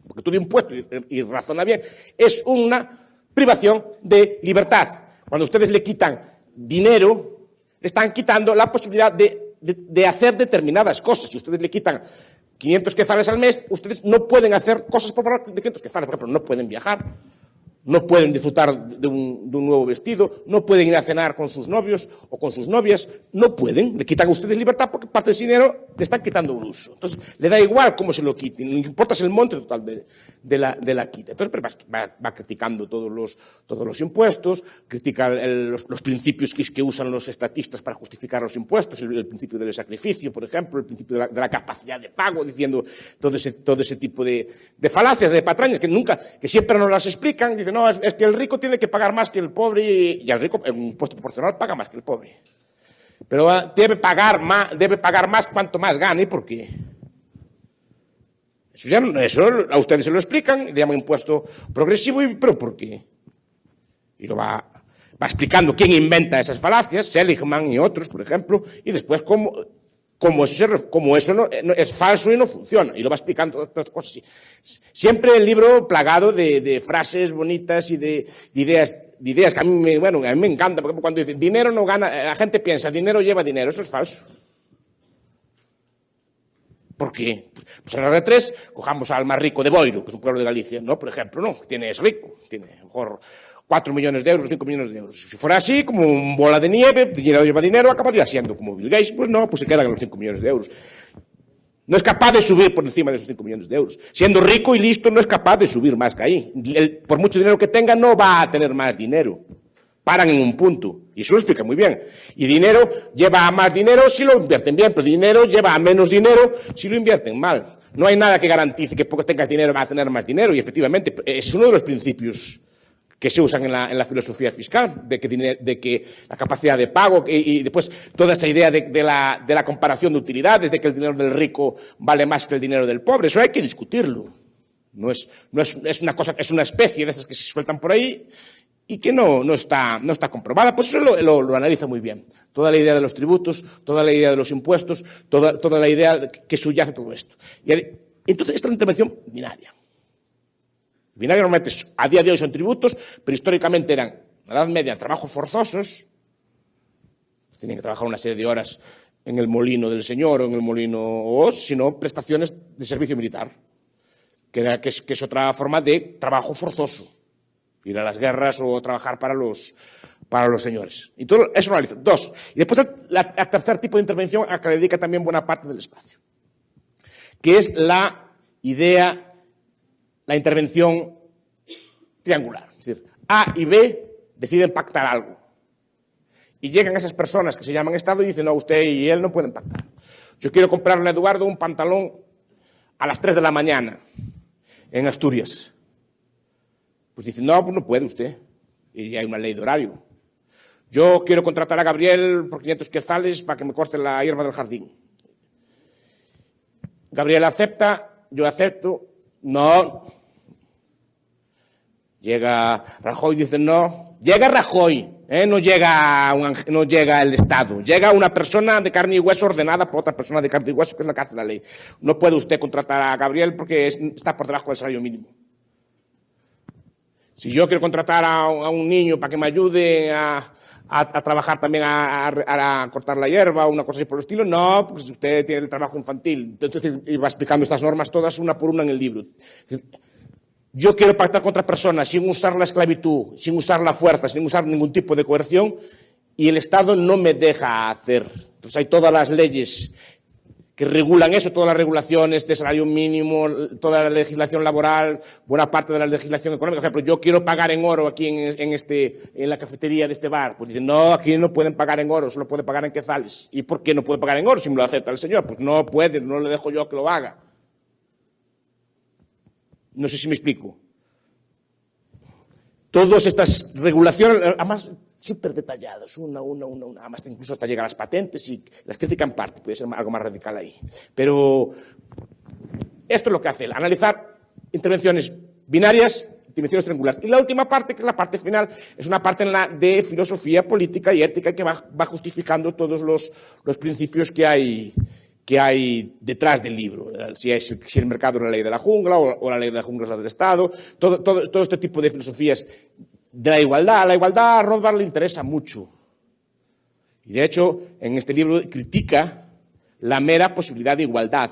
Porque todo impuesto, y razona bien, es una privación de libertad. Cuando ustedes le quitan dinero, le están quitando la posibilidad de hacer determinadas cosas. Si ustedes le quitan 500 quetzales al mes, ustedes no pueden hacer cosas por valor de 500 quetzales. Por ejemplo, no pueden viajar, no pueden disfrutar de un nuevo vestido, no pueden ir a cenar con sus novios o con sus novias, no pueden. Le quitan a ustedes libertad porque parte de ese dinero le están quitando un uso. Entonces, le da igual cómo se lo quiten, lo que importa es el monto total de la quita. Entonces, pero va criticando todos los impuestos, critica los principios que usan los estatistas para justificar los impuestos, el principio del sacrificio, por ejemplo, el principio de la capacidad de pago, diciendo todo ese tipo de falacias, de patrañas que siempre nos las explican. Dicen, no, es que el rico tiene que pagar más que el pobre y el rico, en un impuesto proporcional, paga más que el pobre. Pero debe pagar más cuanto más gane, ¿por qué? Eso a ustedes se lo explican, le llaman impuesto progresivo, ¿pero por qué? Y lo va explicando quién inventa esas falacias, Seligman y otros, por ejemplo, y después cómo como eso no, es falso y no funciona. Y lo va explicando todas las cosas así. Siempre el libro plagado de frases bonitas y de ideas que a mí me encanta, porque cuando dicen dinero no gana, la gente piensa dinero lleva dinero, eso es falso. ¿Por qué? Pues en la R3 cojamos al más rico de Boiro, que es un pueblo de Galicia, ¿no? Por ejemplo, no, es rico, tiene a lo mejor 4 millones de euros, 5 millones de euros. Si fuera así, como un bola de nieve, dinero lleva dinero, acabaría siendo como Bill Gates. Pues no, pues se quedan los 5 millones de euros. No es capaz de subir por encima de esos 5 millones de euros. Siendo rico y listo, no es capaz de subir más que ahí. Por mucho dinero que tenga, no va a tener más dinero. Paran en un punto. Y eso lo explica muy bien. Y dinero lleva a más dinero si lo invierten bien, pero dinero lleva a menos dinero si lo invierten mal. No hay nada que garantice que porque tengas dinero vas a tener más dinero. Y efectivamente, ese es uno de los principios que se usan en la filosofía fiscal, de que la capacidad de pago y después toda esa idea de la comparación de utilidades, de que el dinero del rico vale más que el dinero del pobre. Eso hay que discutirlo. No es una cosa, es una especie de esas que se sueltan por ahí y que no está comprobada. Pues eso lo analiza muy bien. Toda la idea de los tributos, toda la idea de los impuestos, toda la idea que subyace todo esto. Y entonces, esta es la intervención binaria. Binaria normalmente a día de hoy son tributos, pero históricamente eran, en la Edad Media, trabajos forzosos. Tenían que trabajar una serie de horas en el molino del señor o en el molino, o sino prestaciones de servicio militar, que es otra forma de trabajo forzoso. Ir a las guerras o trabajar para los señores. Y todo eso lo analiza. Dos. Y después el tercer tipo de intervención a que le dedica también buena parte del espacio, que es la idea, la intervención triangular. Es decir, A y B deciden pactar algo. Y llegan esas personas que se llaman Estado y dicen, no, usted y él no pueden pactar. Yo quiero comprarle a Eduardo un pantalón a las 3 de la mañana en Asturias. Pues dicen, no, pues no puede usted. Y hay una ley de horario. Yo quiero contratar a Gabriel por 500 quetzales para que me corte la hierba del jardín. Gabriel acepta, yo acepto. No. Llega Rajoy y dice, no. Llega Rajoy, no llega el Estado. Llega una persona de carne y hueso ordenada por otra persona de carne y hueso, que es la que hace la ley. No puede usted contratar a Gabriel porque está por debajo del salario mínimo. Si yo quiero contratar a un niño para que me ayude a trabajar también a cortar la hierba o una cosa así por el estilo, no, pues usted tiene el trabajo infantil. Entonces, iba explicando estas normas todas una por una en el libro. Yo quiero pactar con otra persona sin usar la esclavitud, sin usar la fuerza, sin usar ningún tipo de coerción, y el Estado no me deja hacer. Entonces, hay todas las leyes que regulan eso, todas las regulaciones de salario mínimo, toda la legislación laboral, buena parte de la legislación económica. Por ejemplo, yo quiero pagar en oro aquí en la cafetería de este bar. Pues dicen, no, aquí no pueden pagar en oro, solo puede pagar en quetzales. ¿Y por qué no puede pagar en oro si me lo acepta el señor? Pues no puede, no le dejo yo que lo haga. No sé si me explico. Todas estas regulaciones, además, súper detalladas, una. Además, incluso hasta llegan las patentes y las critican en parte, puede ser algo más radical ahí. Pero esto es lo que hace, analizar intervenciones binarias, intervenciones triangulares. Y la última parte, que es la parte final, es una parte de filosofía política y ética que va justificando todos los principios que hay detrás del libro. Si el mercado es la ley de la jungla o la ley de la jungla es la del Estado, todo este tipo de filosofías de la igualdad. A la igualdad a Rothbard le interesa mucho. Y de hecho, en este libro critica la mera posibilidad de igualdad.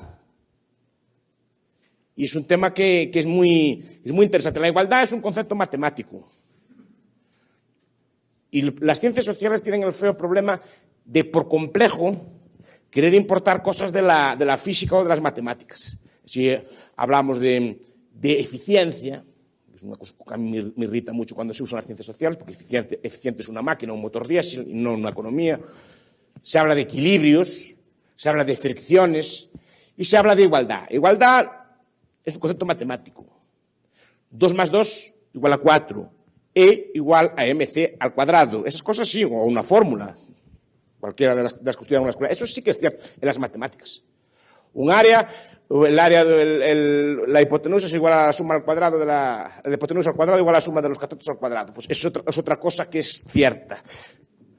Y es un tema que es muy interesante. La igualdad es un concepto matemático. Y las ciencias sociales tienen el feo problema de, por complejo, querer importar cosas de la física o de las matemáticas. Si hablamos de eficiencia, es una cosa que a mí me irrita mucho cuando se usan las ciencias sociales, porque eficiente es una máquina, un motor diésel, y no una economía. Se habla de equilibrios, se habla de fricciones y se habla de igualdad. Igualdad es un concepto matemático. 2 más 2 igual a 4. E igual a mc al cuadrado. Esas cosas sí, o una fórmula. Cualquiera de las que estudian en una escuela. Eso sí que es cierto en las matemáticas. Un área, la hipotenusa es igual a la suma al cuadrado de la hipotenusa al cuadrado igual a la suma de los catetos al cuadrado. Pues es otra cosa que es cierta.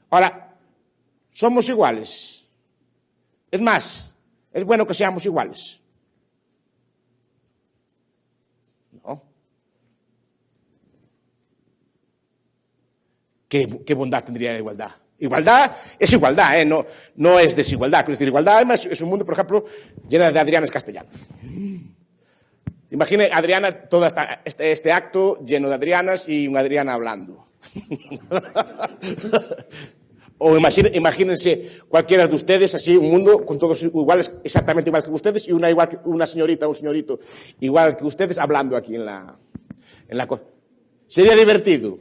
Ahora, ¿somos iguales? Es más, es bueno que seamos iguales. No. ¿Qué bondad tendría la igualdad? Igualdad es igualdad, no es desigualdad. Quiero decir, igualdad además es un mundo, por ejemplo, lleno de Adrianas castellanos. Imagine, Adriana, todo este acto lleno de Adrianas y una Adriana hablando. O imagínense cualquiera de ustedes, así, un mundo con todos iguales, exactamente igual que ustedes, y una señorita o un señorito igual que ustedes hablando aquí en la Sería divertido.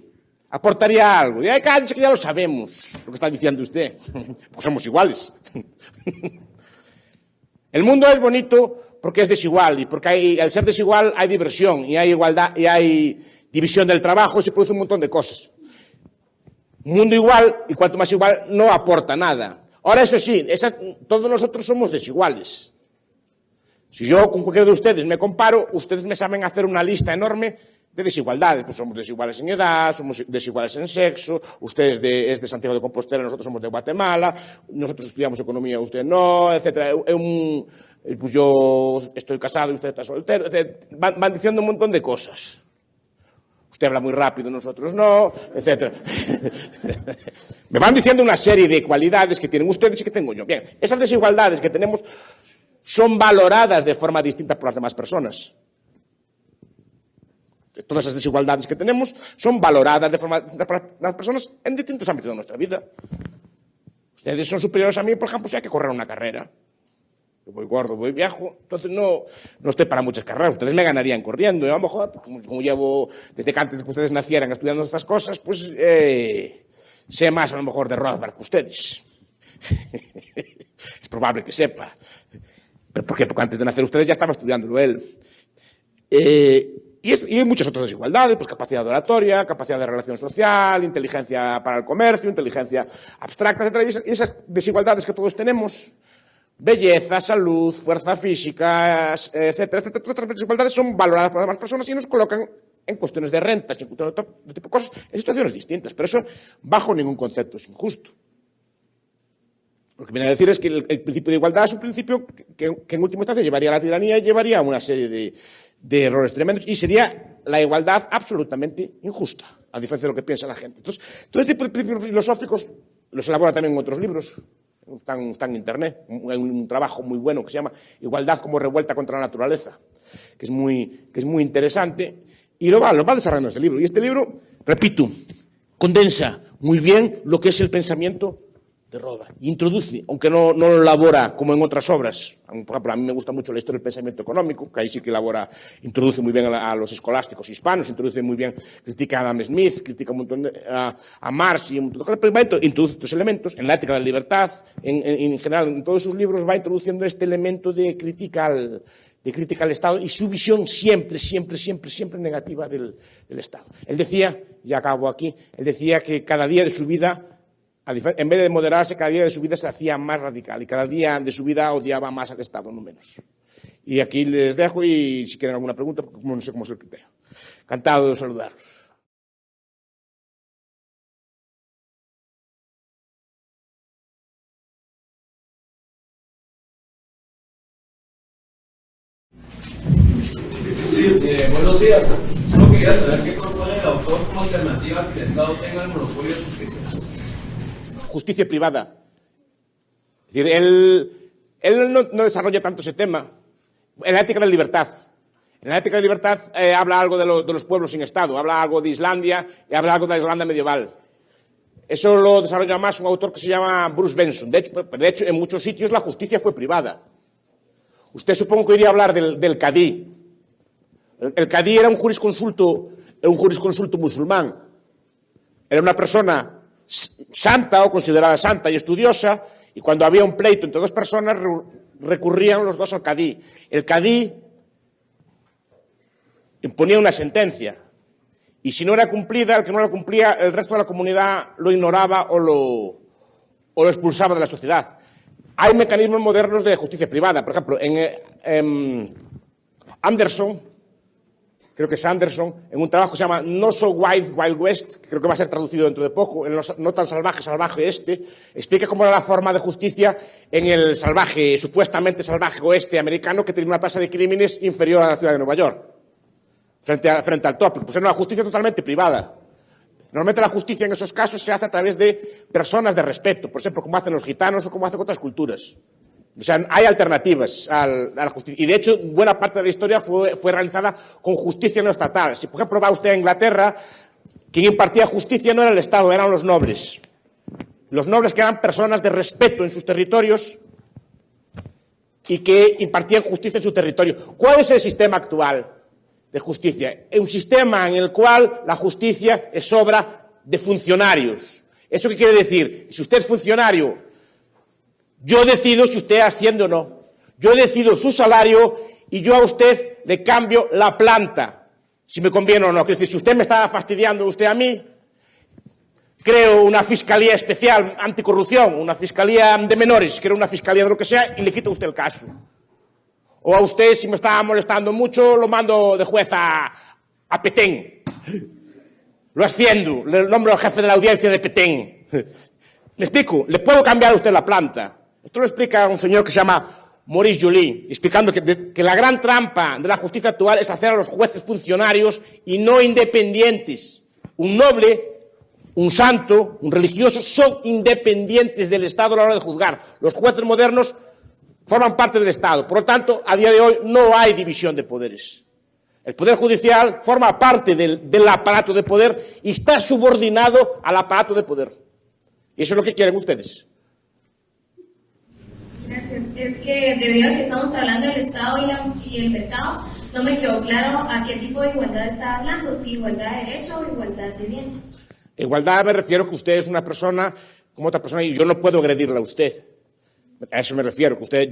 Aportaría algo. Y cállese que ya lo sabemos, lo que está diciendo usted. Porque somos iguales. El mundo es bonito porque es desigual, y porque al ser desigual hay diversión, y hay igualdad, y hay división del trabajo, y se produce un montón de cosas. Un mundo igual, y cuanto más igual, no aporta nada. Ahora, eso sí, todos nosotros somos desiguales. Si yo con cualquiera de ustedes me comparo, ustedes me saben hacer una lista enorme de desigualdades. Pues somos desiguales en edad, somos desiguales en sexo, usted es de Santiago de Compostela, nosotros somos de Guatemala, nosotros estudiamos economía, usted no, etc. Pues yo estoy casado y usted está soltero, etc. Van diciendo un montón de cosas. Usted habla muy rápido, nosotros no, etc. Me van diciendo una serie de cualidades que tienen ustedes y que tengo yo. Bien, esas desigualdades que tenemos son valoradas de forma distinta por las demás personas. Todas esas desigualdades que tenemos son valoradas de forma distinta por las personas en distintos ámbitos de nuestra vida. Ustedes son superiores a mí, por ejemplo, si hay que correr una carrera. Yo voy gordo, voy viejo, entonces no estoy para muchas carreras. Ustedes me ganarían corriendo. Yo a lo mejor, como llevo desde que antes de que ustedes nacieran estudiando estas cosas, pues sé más a lo mejor de Rothbard que ustedes. Es probable que sepa. ¿Pero por qué? Porque antes de nacer ustedes ya estaba estudiándolo él. Y hay muchas otras desigualdades, pues capacidad de oratoria, capacidad de relación social, inteligencia para el comercio, inteligencia abstracta, etc. Y esas desigualdades que todos tenemos, belleza, salud, fuerza física, etcétera, etcétera, todas estas desigualdades son valoradas por las demás personas y nos colocan en cuestiones de rentas, en cuestiones de tipo de cosas, en situaciones distintas. Pero eso, bajo ningún concepto, es injusto. Lo que viene a decir es que el principio de igualdad es un principio que en última instancia llevaría a la tiranía y llevaría a una serie de errores tremendos, y sería la igualdad absolutamente injusta, a diferencia de lo que piensa la gente. Entonces, todo este tipo de principios filosóficos los elabora también en otros libros, están en Internet, un trabajo muy bueno que se llama Igualdad como revuelta contra la naturaleza, que es muy interesante, y lo va desarrollando este libro. Y este libro, repito, condensa muy bien lo que es el pensamiento de Rothbard. Introduce, aunque no lo elabora como en otras obras. Por ejemplo, a mí me gusta mucho la historia del pensamiento económico, que ahí sí que introduce muy bien a los escolásticos hispanos, introduce muy bien, critica a Adam Smith, critica un montón a Marx y un montón de cosas, pero introduce estos elementos. En la ética de la libertad, en general, en todos sus libros va introduciendo este elemento de crítica al Estado y su visión siempre negativa del Estado. Él decía, y acabo aquí, él decía que cada día de su vida, en vez de moderarse, cada día de su vida se hacía más radical y cada día de su vida odiaba más al Estado, no menos. Y aquí les dejo y si quieren alguna pregunta, porque no sé cómo es el criterio. Encantado de saludaros. Sí, buenos días. Solo quería saber qué propone el autor como alternativa a que el Estado tenga el monopolio de justicia. Justicia privada. Es decir, él no desarrolla tanto ese tema. En la ética de la libertad. En la ética de la libertad habla algo de los pueblos sin Estado, habla algo de Islandia y habla algo de la Irlanda medieval. Eso lo desarrolla más un autor que se llama Bruce Benson. De hecho, en muchos sitios la justicia fue privada. Usted supongo que iría a hablar del cadí. El cadí era un jurisconsulto musulmán. Era una persona santa o considerada santa y estudiosa, y cuando había un pleito entre dos personas recurrían los dos al cadí. El cadí imponía una sentencia y si no era cumplida, el que no la cumplía, el resto de la comunidad lo ignoraba o lo expulsaba de la sociedad. Hay mecanismos modernos de justicia privada. Por ejemplo, en Anderson, creo que es Anderson, en un trabajo que se llama No So Wild, Wild West, que creo que va a ser traducido dentro de poco, en No Tan Salvaje, Salvaje Este, explica cómo era la forma de justicia en el salvaje, supuestamente salvaje oeste americano, que tenía una tasa de crímenes inferior a la ciudad de Nueva York, frente al tópico. Pues era una justicia totalmente privada. Normalmente la justicia en esos casos se hace a través de personas de respeto, por ejemplo, como hacen los gitanos o como hacen otras culturas. O sea, hay alternativas a la justicia. Y, de hecho, buena parte de la historia fue realizada con justicia no estatal. Si, por ejemplo, va usted a Inglaterra, quien impartía justicia no era el Estado, eran los nobles. Los nobles, que eran personas de respeto en sus territorios y que impartían justicia en su territorio. ¿Cuál es el sistema actual de justicia? Es un sistema en el cual la justicia es obra de funcionarios. ¿Eso qué quiere decir? Si usted es funcionario, yo decido si usted asciende o no. Yo decido su salario y yo a usted le cambio la planta, si me conviene o no. Quiero decir, si usted me está fastidiando usted a mí, creo una fiscalía especial anticorrupción, una fiscalía de menores, creo una fiscalía de lo que sea y le quito a usted el caso. O a usted, si me está molestando mucho, lo mando de juez a Petén. Lo asciendo, le nombro al jefe de la audiencia de Petén. ¿Me explico? Le puedo cambiar a usted la planta. Esto lo explica un señor que se llama Maurice Joly, explicando que la gran trampa de la justicia actual es hacer a los jueces funcionarios y no independientes. Un noble, un santo, un religioso son independientes del Estado a la hora de juzgar. Los jueces modernos forman parte del Estado. Por lo tanto, a día de hoy no hay división de poderes. El Poder Judicial forma parte del aparato de poder y está subordinado al aparato de poder. Y eso es lo que quieren ustedes. Gracias. Es que debido a que estamos hablando del Estado y el mercado, no me quedó claro a qué tipo de igualdad está hablando, si igualdad de derecho o igualdad de bien. Igualdad me refiero que usted es una persona como otra persona y yo no puedo agredirla a usted. A eso me refiero, que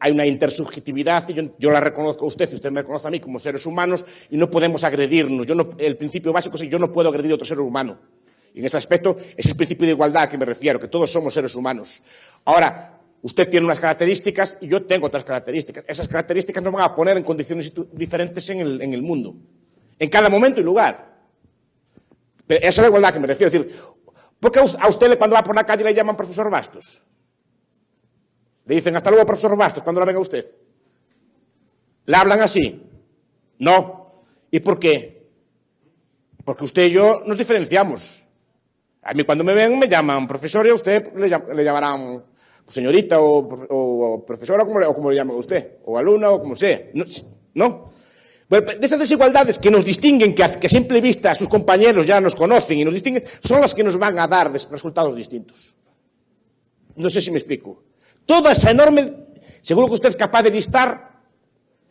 hay una intersubjetividad y yo la reconozco a usted y usted me reconoce a mí como seres humanos y no podemos agredirnos. El principio básico es que yo no puedo agredir a otro ser humano. Y en ese aspecto es el principio de igualdad a que me refiero, que todos somos seres humanos. Ahora, usted tiene unas características y yo tengo otras características. Esas características nos van a poner en condiciones diferentes en el mundo, en cada momento y lugar. Pero esa es la igualdad a que me refiero. Es decir, ¿por qué a usted cuando va por la calle le llaman profesor Bastos? Le dicen hasta luego profesor Bastos cuando la venga usted. ¿Le hablan así? No. ¿Y por qué? Porque usted y yo nos diferenciamos. A mí cuando me ven me llaman profesor y a usted le llamarán señorita o profesora o como le llaman a usted, o alumna o como sea. ¿No? Bueno, de esas desigualdades que nos distinguen, que a simple vista sus compañeros ya nos conocen y nos distinguen, son las que nos van a dar resultados distintos. No sé si me explico. Toda esa enorme, seguro que usted es capaz de listar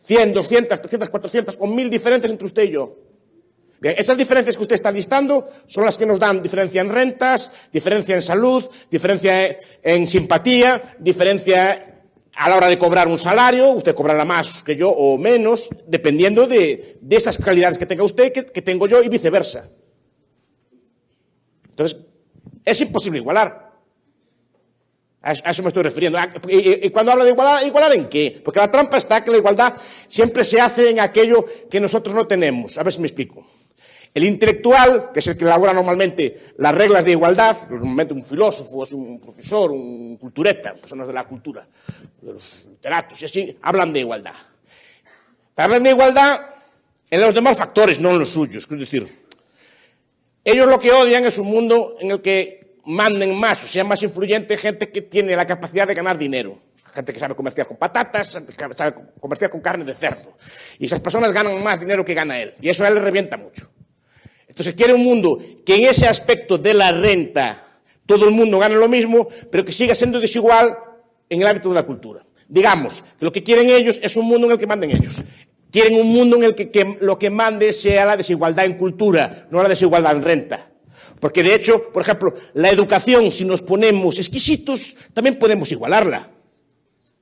100, 200, 300, 400 o 1000 diferencias entre usted y yo. Bien, esas diferencias que usted está listando son las que nos dan diferencia en rentas, diferencia en salud, diferencia en simpatía, diferencia a la hora de cobrar un salario. Usted cobrará más que yo o menos, dependiendo de esas calidades que tenga usted, que tengo yo y viceversa. Entonces, es imposible igualar. A eso me estoy refiriendo. Y cuando hablo de igualdad, ¿igualdad en qué? Porque la trampa está que la igualdad siempre se hace en aquello que nosotros no tenemos. A ver si me explico. El intelectual, que es el que elabora normalmente las reglas de igualdad, normalmente un filósofo, un profesor, un cultureta, personas de la cultura, de los literatos y así, hablan de igualdad. Hablan de igualdad en los demás factores, no en los suyos. Es decir, ellos lo que odian es un mundo en el que manden más, o sea, más influyente gente que tiene la capacidad de ganar dinero. Gente que sabe comerciar con patatas, gente que sabe comerciar con carne de cerdo. Y esas personas ganan más dinero que gana él. Y eso a él le revienta mucho. Entonces quiere un mundo que en ese aspecto de la renta todo el mundo gane lo mismo, pero que siga siendo desigual en el ámbito de la cultura. Digamos que lo que quieren ellos es un mundo en el que manden ellos. Quieren un mundo en el que lo que mande sea la desigualdad en cultura, no la desigualdad en renta. Porque de hecho, por ejemplo, la educación, si nos ponemos exquisitos, también podemos igualarla.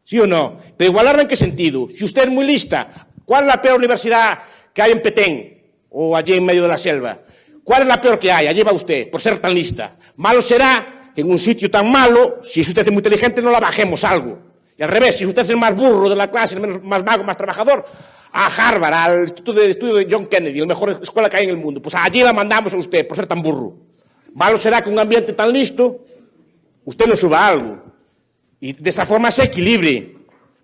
¿Sí o no? Pero igualarla ¿en qué sentido? Si usted es muy lista, ¿cuál es la peor universidad que hay en Petén? O allí en medio de la selva. ¿Cuál es la peor que hay? Allí va usted, por ser tan lista. Malo será que en un sitio tan malo, si usted es muy inteligente, no la bajemos algo. Y al revés, si usted es el más burro de la clase, el más vago, más trabajador, a Harvard, al Instituto de Estudio de John Kennedy, la mejor escuela que hay en el mundo. Pues allí la mandamos a usted por ser tan burro. Malo será que un ambiente tan listo, usted no suba algo. Y de esa forma se equilibre,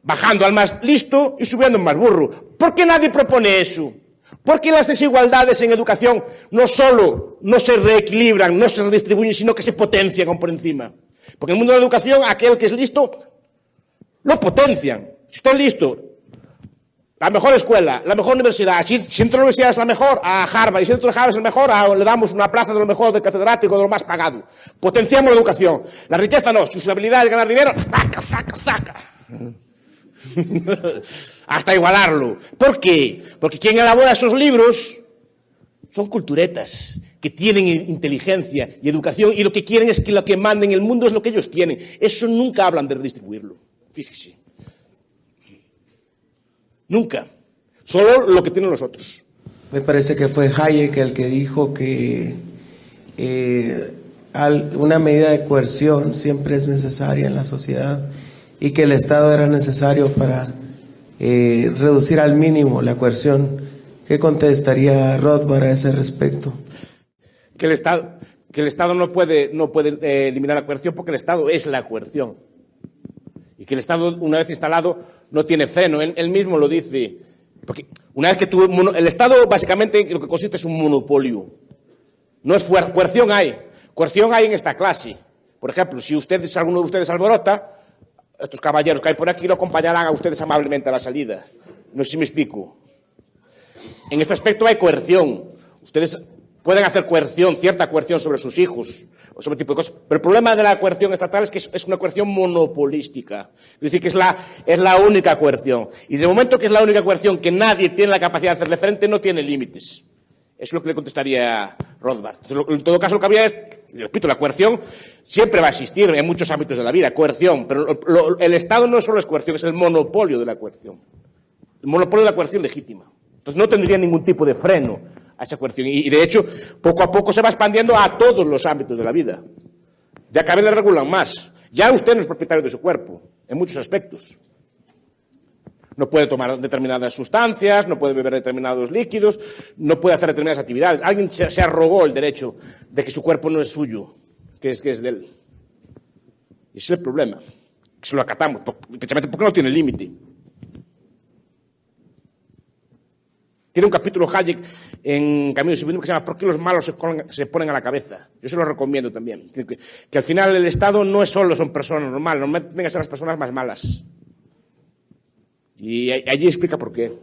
bajando al más listo y subiendo al más burro. ¿Por qué nadie propone eso? ¿Por qué las desigualdades en educación no solo no se reequilibran, no se redistribuyen, sino que se potencian por encima? Porque en el mundo de la educación, aquel que es listo, lo potencian. Si usted es listo, la mejor escuela, la mejor universidad, si dentro de la universidad es la mejor, a Harvard, y si dentro de Harvard es el mejor, le damos una plaza de lo mejor, de catedrático, de lo más pagado. Potenciamos la educación. La riqueza no, sus habilidades de ganar dinero, ¡zaca, zaca, zaca! Hasta igualarlo. ¿Por qué? Porque quien elabora esos libros son culturetas, que tienen inteligencia y educación, y lo que quieren es que lo que manden en el mundo es lo que ellos tienen. Eso nunca hablan de redistribuirlo. Fíjese. Nunca. Solo lo que tienen los otros. Me parece que fue Hayek el que dijo que una medida de coerción siempre es necesaria en la sociedad y que el Estado era necesario para reducir al mínimo la coerción. ¿Qué contestaría Rothbard a ese respecto? Que el Estado no puede eliminar la coerción porque el Estado es la coerción. Y que el Estado, una vez instalado, no tiene freno. Él mismo lo dice. Porque una vez que el Estado, básicamente, lo que consiste es un monopolio. No es coerción hay. Coerción hay en esta clase. Por ejemplo, si alguno de ustedes alborota, estos caballeros que hay por aquí lo acompañarán a ustedes amablemente a la salida. No sé si me explico. En este aspecto hay coerción. Ustedes pueden hacer coerción, cierta coerción sobre sus hijos, o sobre tipo de cosas. Pero el problema de la coerción estatal es que es una coerción monopolística. Es decir, que es la única coerción. Y de momento que es la única coerción que nadie tiene la capacidad de hacerle frente, no tiene límites. Eso es lo que le contestaría Rothbard. Entonces, en todo caso, lo que había es, repito, la coerción siempre va a existir en muchos ámbitos de la vida, coerción. Pero el Estado no solo es coerción, es el monopolio de la coerción. El monopolio de la coerción legítima. Entonces no tendría ningún tipo de freno a esa coerción. Y de hecho, poco a poco se va expandiendo a todos los ámbitos de la vida. Ya cada vez le regulan más. Ya usted no es propietario de su cuerpo, en muchos aspectos. No puede tomar determinadas sustancias, no puede beber determinados líquidos, no puede hacer determinadas actividades. Alguien se arrogó el derecho de que su cuerpo no es suyo, que es de él. Y ese es el problema. Que se lo acatamos, precisamente porque no tiene límite. Tiene un capítulo Hayek en Camino Civilismo que se llama ¿Por qué los malos se ponen a la cabeza? Yo se lo recomiendo también. Que al final el Estado no es solo son personas normales, normalmente tienen que ser las personas más malas. Y allí explica por qué.